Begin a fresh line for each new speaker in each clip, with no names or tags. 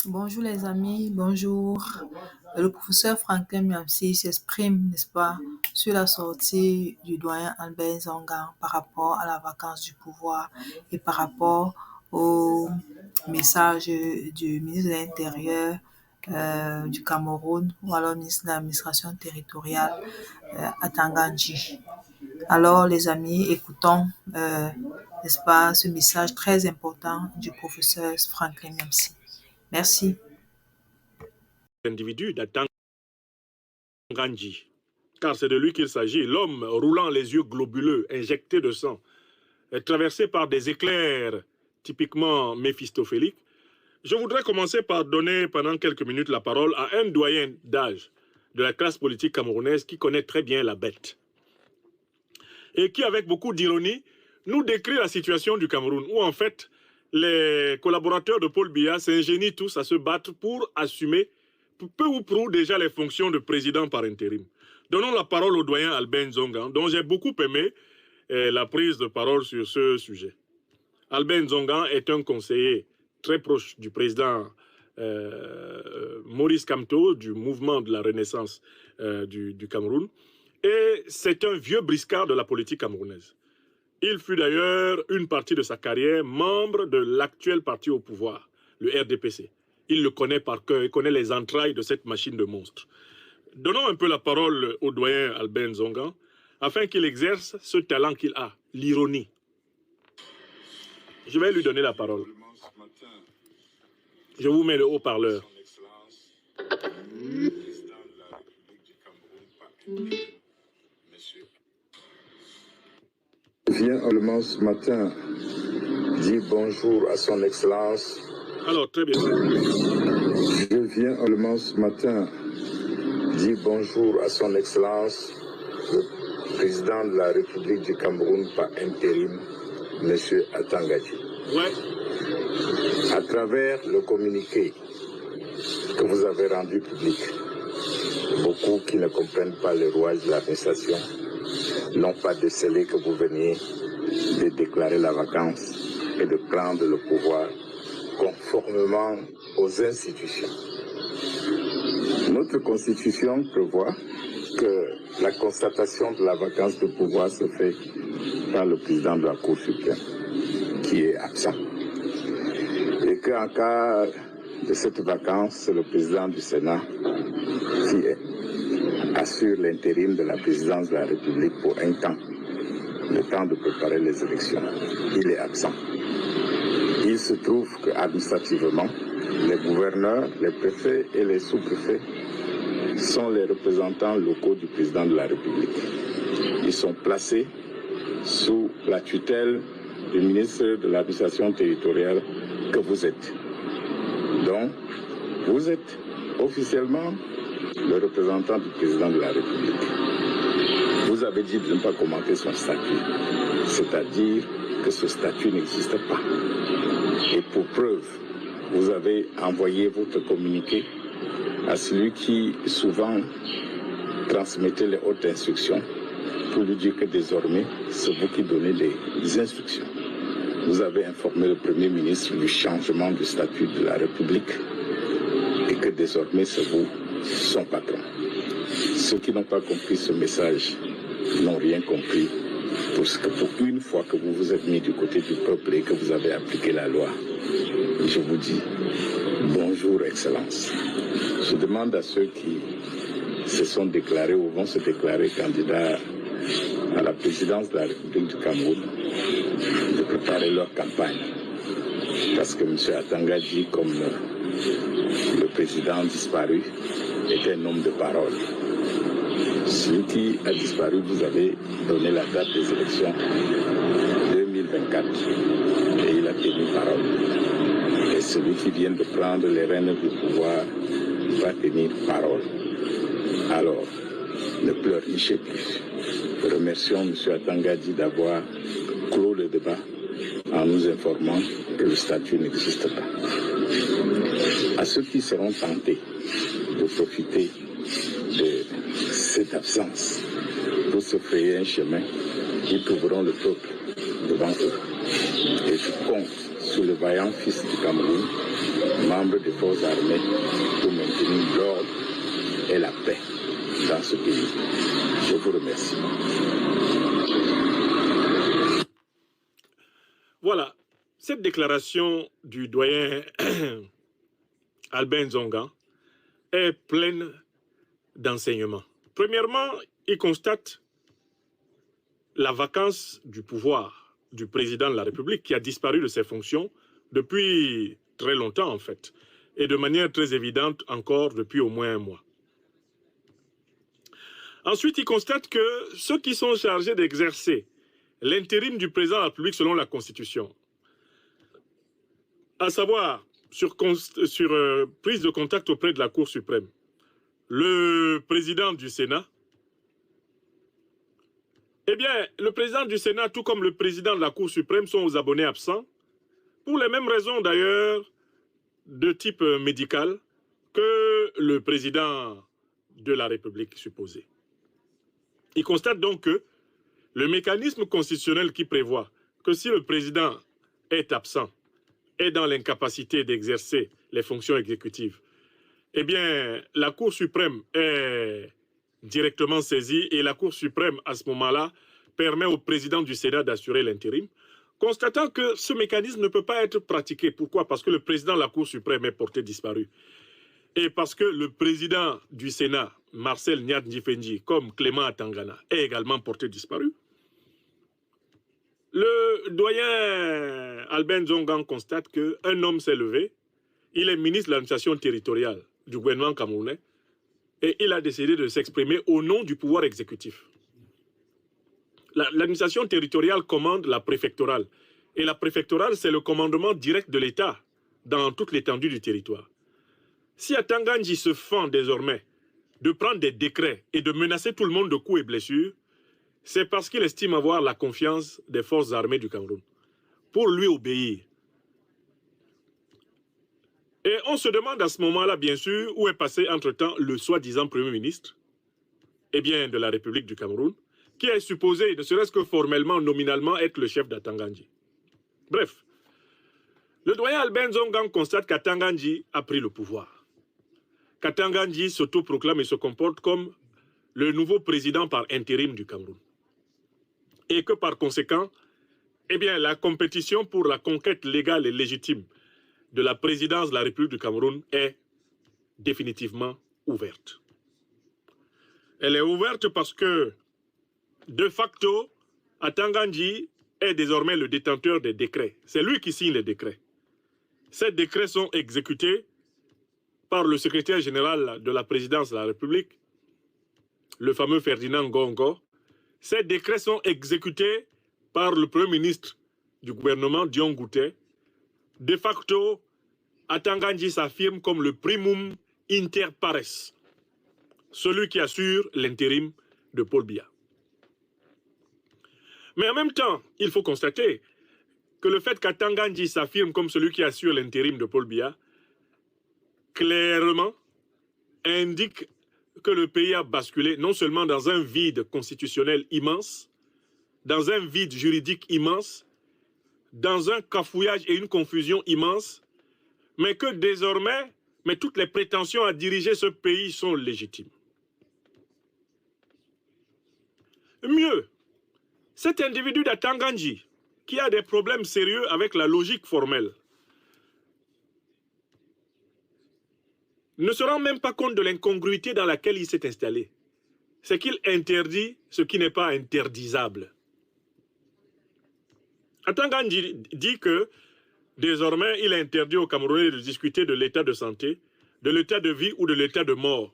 Bonjour les amis, bonjour. Le professeur Franklin Miamsi s'exprime, n'est-ce pas, sur la sortie du doyen Albert Zongan par rapport à la vacance du pouvoir et par rapport au message du ministre de l'Intérieur du Cameroun ou alors ministre de l'Administration territoriale à Tanganji. Alors les amis, écoutons, n'est-ce pas, ce message très important du professeur Franklin Miamsi. Merci.
Individu d'Atanganji, car c'est de lui qu'il s'agit, l'homme roulant les yeux globuleux, injecté de sang, traversé par des éclairs typiquement méphistophéliques. Je voudrais commencer par donner pendant quelques minutes la parole à un doyen d'âge de la classe politique camerounaise qui connaît très bien la bête et qui, avec beaucoup d'ironie, nous décrit la situation du Cameroun, où en fait, les collaborateurs de Paul Biya s'ingénient tous à se battre pour assumer peu ou prou déjà les fonctions de président par intérim. Donnons la parole au doyen Albert Zongan, dont j'ai beaucoup aimé la prise de parole sur ce sujet. Albert Zongan est un conseiller très proche du président Maurice Kamto, du mouvement de la Renaissance du Cameroun, et c'est un vieux briscard de la politique camerounaise. Il fut d'ailleurs une partie de sa carrière membre de l'actuel parti au pouvoir, le RDPC. Il le connaît par cœur, il connaît les entrailles de cette machine de monstre. Donnons un peu la parole au doyen Albert Zongan, afin qu'il exerce ce talent qu'il a, l'ironie. Je vais lui donner la parole. Je vous mets le haut-parleur.
Je viens seulement ce matin dire bonjour à son Excellence.
Alors, très bien.
Je viens seulement ce matin dire bonjour à son Excellence, le président de la République du Cameroun par intérim, M. Atangadji.
Ouais.
À travers le communiqué que vous avez rendu public, beaucoup qui ne comprennent pas le rouage de l'administration n'ont pas décelé que vous veniez de déclarer la vacance et de prendre le pouvoir conformément aux institutions. Notre constitution prévoit que la constatation de la vacance de pouvoir se fait par le président de la Cour suprême, qui est absent. Et qu'en cas de cette vacance, c'est le président du Sénat qui assure l'intérim de la présidence de la République pour un temps, le temps de préparer les élections. Il est absent. Il se trouve qu'administrativement, les gouverneurs, les préfets et les sous-préfets sont les représentants locaux du président de la République. Ils sont placés sous la tutelle du ministre de l'administration territoriale que vous êtes. Donc, vous êtes officiellement le représentant du président de la République. Vous avez dit de ne pas commenter son statut, c'est-à-dire que ce statut n'existe pas. Et pour preuve, vous avez envoyé votre communiqué à celui qui souvent transmettait les hautes instructions pour lui dire que désormais, c'est vous qui donnez les instructions. Vous avez informé le Premier ministre du changement du statut de la République et que désormais, c'est vous son patron. Ceux qui n'ont pas compris ce message n'ont rien compris, parce que pour une fois que vous vous êtes mis du côté du peuple et que vous avez appliqué la loi, je vous dis bonjour, Excellence. Je demande à ceux qui se sont déclarés ou vont se déclarer candidats à la présidence de la République du Cameroun de préparer leur campagne. Parce que M. Atangadji, comme le président disparu, est un homme de parole. Celui qui a disparu, vous avez donné la date des élections 2024 et il a tenu parole. Et celui qui vient de prendre les rênes du pouvoir va tenir parole. Alors, ne pleurnichez plus. Remercions M. Atangadji d'avoir clos le débat en nous informant que le statut n'existe pas. À ceux qui seront tentés de profiter de cette absence pour se frayer un chemin, ils trouveront le peuple devant eux. Et je compte sous le vaillant fils du Cameroun, membre des forces armées, pour maintenir l'ordre et la paix dans ce pays. Je vous remercie.
Voilà, cette déclaration du doyen Albin Nzonga est pleine d'enseignements. Premièrement, il constate la vacance du pouvoir du président de la République qui a disparu de ses fonctions depuis très longtemps en fait, et de manière très évidente encore depuis au moins un mois. Ensuite, il constate que ceux qui sont chargés d'exercer l'intérim du président de la République selon la Constitution, à savoir sur prise de contact auprès de la Cour suprême, le président du Sénat, eh bien, le président du Sénat, tout comme le président de la Cour suprême, sont aux abonnés absents, pour les mêmes raisons d'ailleurs de type médical que le président de la République supposé. Il constate donc que le mécanisme constitutionnel qui prévoit que si le président est absent, est dans l'incapacité d'exercer les fonctions exécutives, eh bien, la Cour suprême est directement saisie et la Cour suprême, à ce moment-là, permet au président du Sénat d'assurer l'intérim, constatant que ce mécanisme ne peut pas être pratiqué. Pourquoi? Parce que le président de la Cour suprême est porté disparu. Et parce que le président du Sénat, Marcel Nyat Ndifendi, comme Clément Atangana, est également porté disparu. Le doyen Albin Nzonga constate qu'un homme s'est levé, il est ministre de l'administration territoriale du gouvernement camerounais, et il a décidé de s'exprimer au nom du pouvoir exécutif. L'administration territoriale commande la préfectorale, et la préfectorale, c'est le commandement direct de l'État dans toute l'étendue du territoire. Si Atanganji se fend désormais de prendre des décrets et de menacer tout le monde de coups et blessures, c'est parce qu'il estime avoir la confiance des forces armées du Cameroun pour lui obéir. Et on se demande à ce moment-là, bien sûr, où est passé entre-temps le soi-disant Premier ministre de la République du Cameroun, qui est supposé, ne serait-ce que formellement, nominalement, être le chef d'Atanganji. Bref, le doyen Albin Nzonga constate qu'Atanganji a pris le pouvoir. Qu'Atanganji s'autoproclame et se comporte comme le nouveau président par intérim du Cameroun. Et que par conséquent, la compétition pour la conquête légale et légitime de la présidence de la République du Cameroun est définitivement ouverte. Elle est ouverte parce que, de facto, Atanganji est désormais le détenteur des décrets. C'est lui qui signe les décrets. Ces décrets sont exécutés par le secrétaire général de la présidence de la République, le fameux Ferdinand Ngongo. Ces décrets sont exécutés par le Premier ministre du gouvernement, Dion Ngouté. De facto, Atanganji s'affirme comme le primum inter pares, celui qui assure l'intérim de Paul Biya. Mais en même temps, il faut constater que le fait qu'Atanganji s'affirme comme celui qui assure l'intérim de Paul Biya, clairement indique que le pays a basculé non seulement dans un vide constitutionnel immense, dans un vide juridique immense, dans un cafouillage et une confusion immense, mais que désormais, toutes les prétentions à diriger ce pays sont légitimes. Mieux, cet individu d'Atanganji, qui a des problèmes sérieux avec la logique formelle, ne se rend même pas compte de l'incongruité dans laquelle il s'est installé. C'est qu'il interdit ce qui n'est pas interdisable. Atanganji dit que désormais, il est interdit aux Camerounais de discuter de l'état de santé, de l'état de vie ou de l'état de mort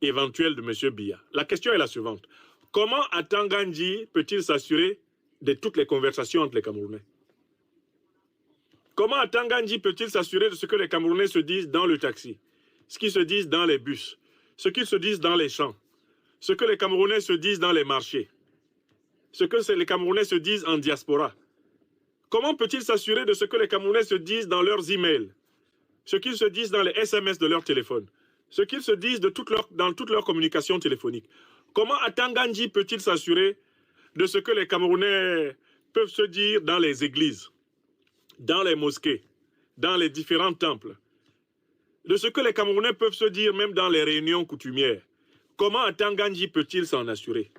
éventuel de M. Biya. La question est la suivante. Comment Atanganji peut-il s'assurer de toutes les conversations entre les Camerounais? Comment Atanganji peut-il s'assurer de ce que les Camerounais se disent dans le taxi, ce qu'ils se disent dans les bus, ce qu'ils se disent dans les champs, ce que les Camerounais se disent dans les marchés, ce que les Camerounais se disent en diaspora? Comment peut-il s'assurer de ce que les Camerounais se disent dans leurs emails, ce qu'ils se disent dans les SMS de leur téléphone, ce qu'ils se disent dans toute leur communication téléphonique? Comment Atanganji peut-il s'assurer de ce que les Camerounais peuvent se dire dans les églises, dans les mosquées, dans les différents temples, de ce que les Camerounais peuvent se dire même dans les réunions coutumières. Comment Atangandji peut-il s'en assurer?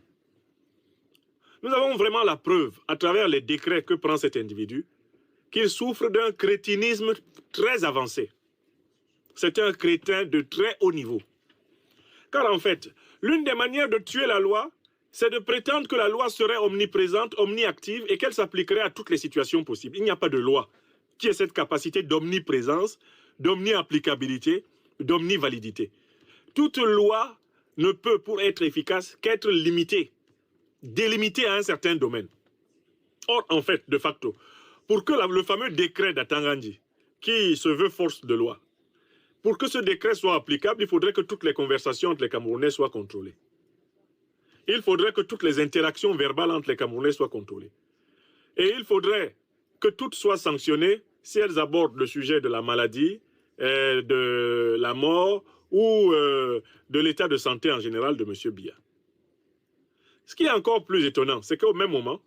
Nous avons vraiment la preuve, à travers les décrets que prend cet individu, qu'il souffre d'un crétinisme très avancé. C'est un crétin de très haut niveau. Car en fait, l'une des manières de tuer la loi, c'est de prétendre que la loi serait omniprésente, omniactive et qu'elle s'appliquerait à toutes les situations possibles. Il n'y a pas de loi qui ait cette capacité d'omniprésence, d'omni-applicabilité, d'omnivalidité. Toute loi ne peut, pour être efficace, qu'être limitée, délimitée à un certain domaine. Or, en fait, de facto, pour que le fameux décret d'Atangandji, qui se veut force de loi, pour que ce décret soit applicable, il faudrait que toutes les conversations entre les Camerounais soient contrôlées. Il faudrait que toutes les interactions verbales entre les Camerounais soient contrôlées. Et il faudrait que toutes soient sanctionnées si elles abordent le sujet de la maladie, de la mort ou de l'état de santé en général de M. Biya. Ce qui est encore plus étonnant, c'est qu'au même moment,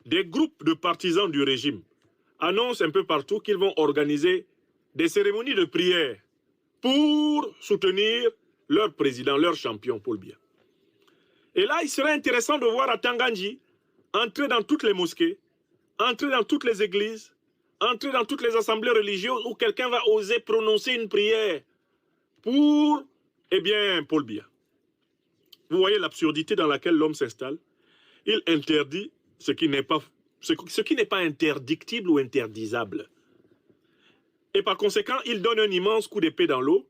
des groupes de partisans du régime annoncent un peu partout qu'ils vont organiser des cérémonies de prière pour soutenir leur président, leur champion, Paul Biya. Et là, il serait intéressant de voir Atangandji entrer dans toutes les mosquées, entrer dans toutes les églises, entrer dans toutes les assemblées religieuses où quelqu'un va oser prononcer une prière pour, eh bien, Paul Biya. Vous voyez l'absurdité dans laquelle l'homme s'installe. Il interdit ce qui n'est pas interdictible ou interdisable. Et par conséquent, il donne un immense coup d'épée dans l'eau.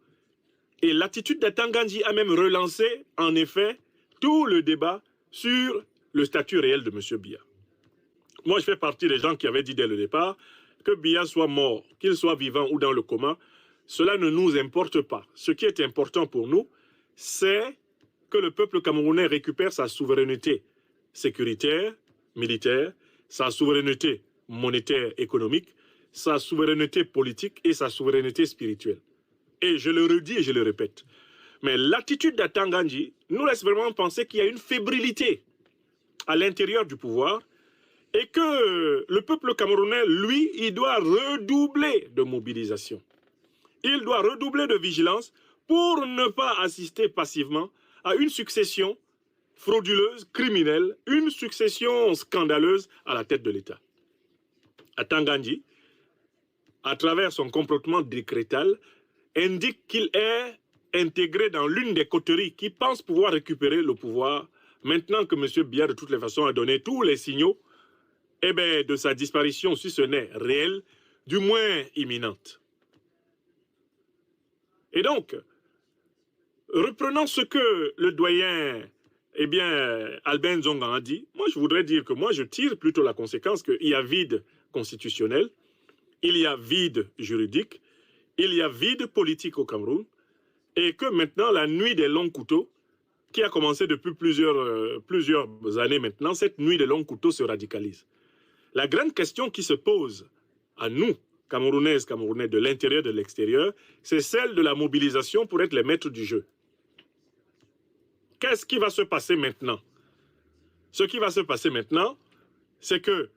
Et l'attitude d'Atangandji a même relancé, en effet, tout le débat sur le statut réel de M. Biya. Moi, je fais partie des gens qui avaient dit dès le départ que Biya soit mort, qu'il soit vivant ou dans le coma, cela ne nous importe pas. Ce qui est important pour nous, c'est que le peuple camerounais récupère sa souveraineté sécuritaire, militaire, sa souveraineté monétaire, économique, sa souveraineté politique et sa souveraineté spirituelle. Et je le redis et je le répète. Mais l'attitude d'Atangandji nous laisse vraiment penser qu'il y a une fébrilité à l'intérieur du pouvoir et que le peuple camerounais, lui, il doit redoubler de mobilisation. Il doit redoubler de vigilance pour ne pas assister passivement à une succession frauduleuse, criminelle, une succession scandaleuse à la tête de l'État. Atangandji, à travers son comportement décrétal, indique qu'il est intégré dans l'une des coteries qui pensent pouvoir récupérer le pouvoir maintenant que M. Biya, de toutes les façons, a donné tous les signaux de sa disparition, si ce n'est réelle, du moins imminente. Et donc, reprenant ce que le doyen Albin Zongan a dit, moi je voudrais dire que moi je tire plutôt la conséquence qu'il y a vide constitutionnel, il y a vide juridique, il y a vide politique au Cameroun, et que maintenant la nuit des longs couteaux, qui a commencé depuis plusieurs années maintenant, cette nuit des longs couteaux se radicalise. La grande question qui se pose à nous, Camerounaises, Camerounais de l'intérieur et de l'extérieur, c'est celle de la mobilisation pour être les maîtres du jeu. Qu'est-ce qui va se passer maintenant? Ce qui va se passer maintenant, c'est que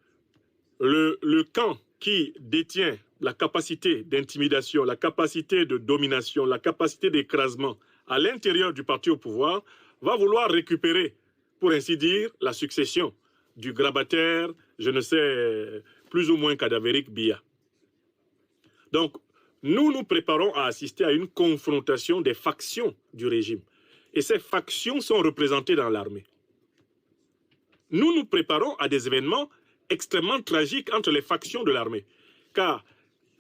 le camp qui détient la capacité d'intimidation, la capacité de domination, la capacité d'écrasement à l'intérieur du parti au pouvoir, va vouloir récupérer, pour ainsi dire, la succession du grabataire, je ne sais, plus ou moins cadavérique Biya. Donc, nous nous préparons à assister à une confrontation des factions du régime. Et ces factions sont représentées dans l'armée. Nous nous préparons à des événements extrêmement tragiques entre les factions de l'armée. Car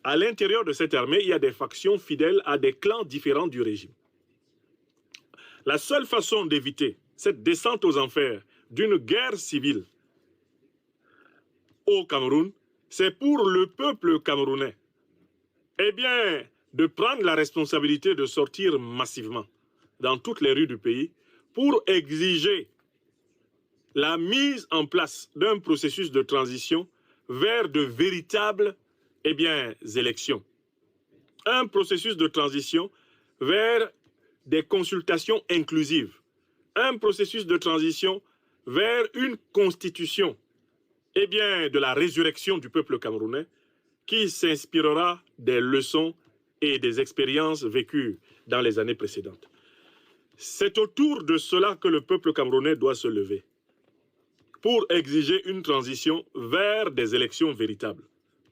à l'intérieur de cette armée, il y a des factions fidèles à des clans différents du régime. La seule façon d'éviter cette descente aux enfers d'une guerre civile au Cameroun, c'est pour le peuple camerounais, de prendre la responsabilité de sortir massivement dans toutes les rues du pays pour exiger la mise en place d'un processus de transition vers de véritables élections. Un processus de transition vers des consultations inclusives. Un processus de transition vers une constitution de la résurrection du peuple camerounais qui s'inspirera des leçons et des expériences vécues dans les années précédentes. C'est autour de cela que le peuple camerounais doit se lever pour exiger une transition vers des élections véritables,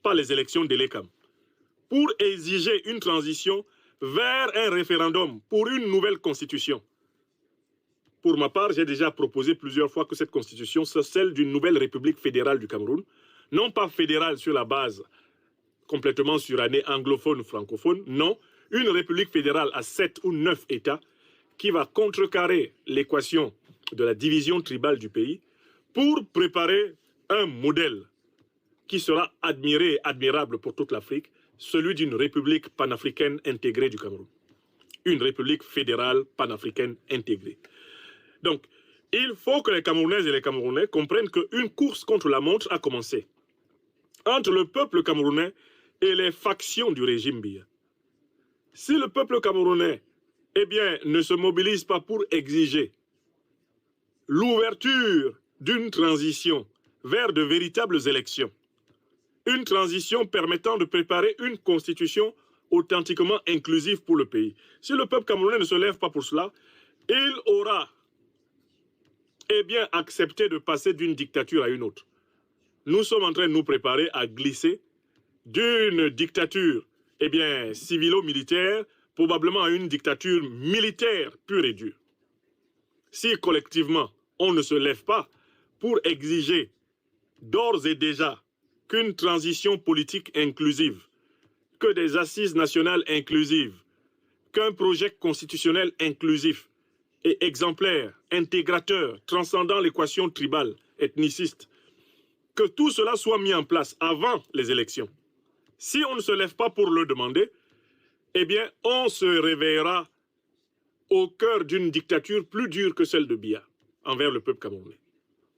pas les élections de l'ECAM, pour exiger une transition vers un référendum pour une nouvelle constitution. Pour ma part, j'ai déjà proposé plusieurs fois que cette constitution soit celle d'une nouvelle République fédérale du Cameroun, non pas fédérale sur la base complètement surannée anglophone ou francophone, non, une République fédérale à 7 ou 9 États qui va contrecarrer l'équation de la division tribale du pays pour préparer un modèle qui sera admiré et admirable pour toute l'Afrique, celui d'une République panafricaine intégrée du Cameroun. Une République fédérale panafricaine intégrée. Donc, il faut que les Camerounaises et les Camerounais comprennent qu'une course contre la montre a commencé entre le peuple camerounais et les factions du régime Biya. Si le peuple camerounais ne se mobilise pas pour exiger l'ouverture d'une transition vers de véritables élections, une transition permettant de préparer une constitution authentiquement inclusive pour le pays. Si le peuple camerounais ne se lève pas pour cela, il aura accepté de passer d'une dictature à une autre. Nous sommes en train de nous préparer à glisser d'une dictature civilo-militaire, probablement à une dictature militaire pure et dure. Si collectivement, on ne se lève pas pour exiger d'ores et déjà qu'une transition politique inclusive, que des assises nationales inclusives, qu'un projet constitutionnel inclusif et exemplaire, intégrateur, transcendant l'équation tribale, ethniciste, que tout cela soit mis en place avant les élections. Si on ne se lève pas pour le demander, on se réveillera au cœur d'une dictature plus dure que celle de Biya envers le peuple camerounais.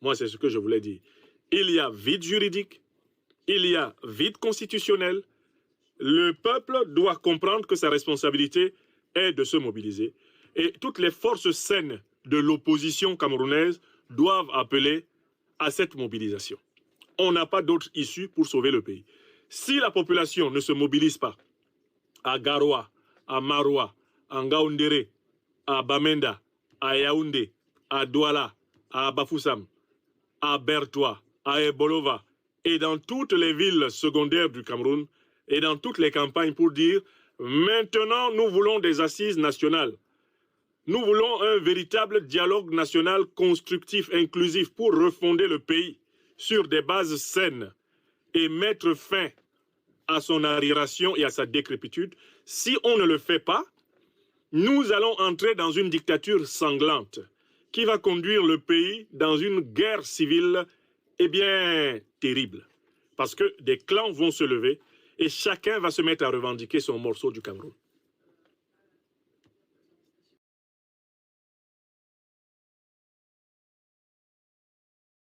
Moi, c'est ce que je voulais dire. Il y a vide juridique, il y a vide constitutionnel. Le peuple doit comprendre que sa responsabilité est de se mobiliser. Et toutes les forces saines de l'opposition camerounaise doivent appeler à cette mobilisation. On n'a pas d'autre issue pour sauver le pays. Si la population ne se mobilise pas à Garoua, à Maroua, à Ngaoundéré, à Bamenda, à Yaoundé, à Douala, à Bafoussam, à Bertoua, à Ebolova, et dans toutes les villes secondaires du Cameroun, et dans toutes les campagnes pour dire « Maintenant, nous voulons des assises nationales. Nous voulons un véritable dialogue national constructif, inclusif, pour refonder le pays sur des bases saines et mettre fin à son arriération et à sa décrépitude. Si on ne le fait pas, nous allons entrer dans une dictature sanglante qui va conduire le pays dans une guerre civile terrible. Parce que des clans vont se lever et chacun va se mettre à revendiquer son morceau du Cameroun.